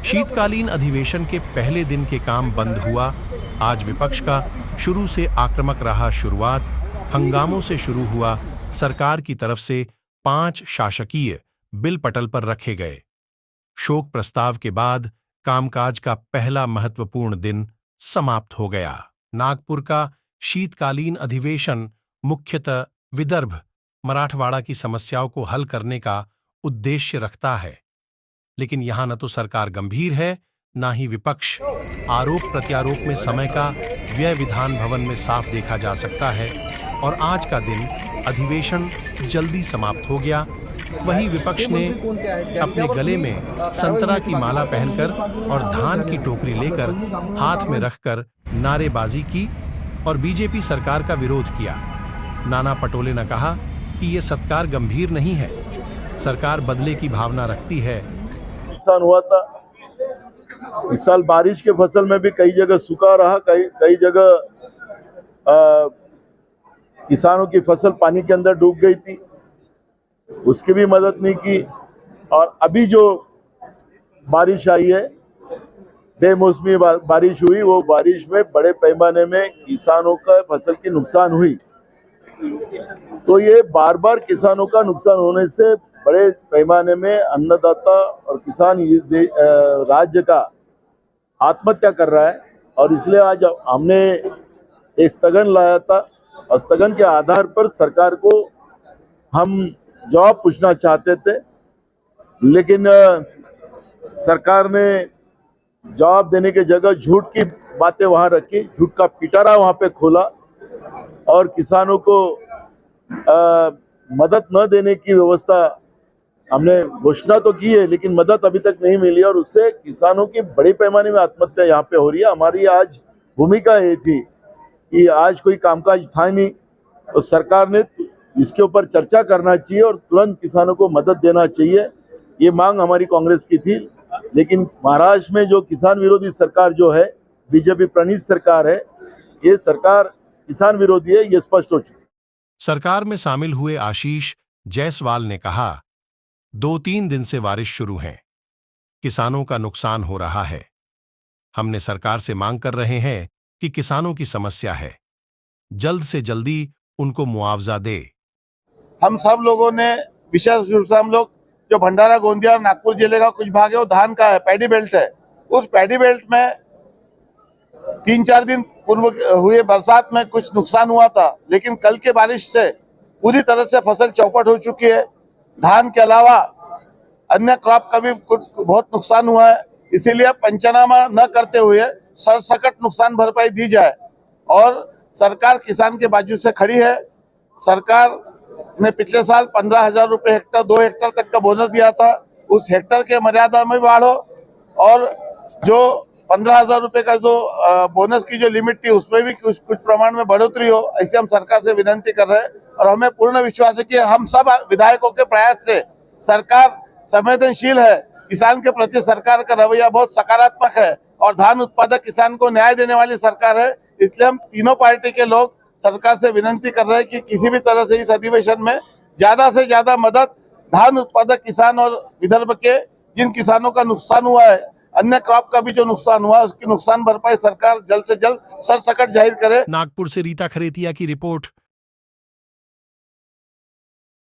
शीतकालीन अधिवेशन के पहले दिन के काम बंद हुआ। आज विपक्ष का शुरू से आक्रामक रहा शुरुआत। हंगामों से शुरू हुआ। सरकार की तरफ से 5 शासकीय बिल पटल पर रखे गए। शोक प्रस्ताव के बाद कामकाज का पहला महत्वपूर्ण दिन समाप्त हो गया। नागपुर का शीतकालीन अधिवेशन मुख्यतः विदर्भ मराठवाड़ा की समस्याओं को हल करने का उद्देश्य रखता है, लेकिन यहां न तो सरकार गंभीर है, न ही विपक्ष। आरोप प्रत्यारोप में समय का व्यय विधान भवन में साफ देखा जा सकता है और आज का दिन अधिवेशन जल्दी समाप्त हो गया। वहीं विपक्ष ने अपने गले में संतरा की माला पहनकर और धान की टोकरी लेकर हाथ में रखकर नारेबाजी की और बीजेपी सरकार का विरोध किया। नाना पटोले ने कहा कि ये सत्कार गंभीर नहीं है, सरकार बदले की भावना रखती है। नुकसान हुआ था इस साल, बारिश के फसल में भी कई जगह सूखा रहा, कई जगह किसानों की फसल पानी के अंदर डूब गई थी, उसकी भी मदद नहीं की। और अभी जो बारिश आई है, बेमौसमी बारिश हुई, वो बारिश में बड़े पैमाने में किसानों का फसल की नुकसान हुई। तो ये बार बार किसानों का नुकसान होने से बड़े पैमाने में अन्नदाता और किसान इस राज्य का आत्महत्या कर रहा है। और इसलिए आज हमने एक स्थगन लाया था और स्थगन के आधार पर सरकार को हम जवाब पूछना चाहते थे, लेकिन सरकार ने जवाब देने की जगह झूठ की बातें वहां रखी, झूठ का पिटारा वहां पे खोला और किसानों को मदद न देने की व्यवस्था हमने घोषणा तो की है, लेकिन मदद अभी तक नहीं मिली और उससे किसानों की बड़े पैमाने में आत्महत्या यहाँ पे हो रही है। हमारी आज भूमिका ये थी कि आज कोई कामकाज था नहीं, तो सरकार ने इसके ऊपर चर्चा करना चाहिए और तुरंत किसानों को मदद देना चाहिए। ये मांग हमारी कांग्रेस की थी, लेकिन महाराष्ट्र में जो किसान विरोधी सरकार जो है, बीजेपी प्रणीत सरकार है, ये सरकार किसान विरोधी है, ये स्पष्ट हो चुका। सरकार में शामिल हुए आशीष जायसवाल ने कहा, 2-3 दिन से बारिश शुरू है, किसानों का नुकसान हो रहा है। हमने सरकार से मांग कर रहे हैं कि किसानों की समस्या है, जल्द से जल्दी उनको मुआवजा दे। हम सब लोगों ने, विशेष रूप से हम लोग जो भंडारा गोंदिया और नागपुर जिले का कुछ भाग है वो धान का है, पैडी बेल्ट है, उस पैडी बेल्ट में 3-4 दिन पूर्व हुए बरसात में कुछ नुकसान हुआ था, लेकिन कल के बारिश से पूरी तरह से फसल चौपट हो चुकी है। धान के अलावा अन्य क्रॉप का भी बहुत नुकसान हुआ है, इसीलिए पंचनामा न करते हुए सरसकट नुकसान भरपाई दी जाए और सरकार किसान के बाजू से खड़ी है। सरकार ने पिछले साल 15,000 रुपये हेक्टर, 2 हेक्टर तक का बोनस दिया था, उस हेक्टर के मर्यादा में बढ़ो और जो 15,000 रुपये का जो बोनस की जो लिमिट थी उसमें भी कुछ प्रमाण में बढ़ोतरी हो, ऐसे हम सरकार से विनती कर रहे हैं। और हमें पूर्ण विश्वास है कि हम सब विधायकों के प्रयास से सरकार संवेदनशील है, किसान के प्रति सरकार का रवैया बहुत सकारात्मक है और धान उत्पादक किसान को न्याय देने वाली सरकार है। इसलिए हम तीनों पार्टी के लोग सरकार से विनती कर रहे हैं कि किसी भी तरह से इस अधिवेशन में ज्यादा से ज्यादा मदद धान उत्पादक किसान और विदर्भ के जिन किसानों का नुकसान हुआ है, अन्य क्रॉप का भी जो नुकसान हुआ है, उसकी नुकसान भरपाई सरकार जल्द से जल्द सरसकट जाहिर करे। नागपुर से रीता खरेतिया की रिपोर्ट।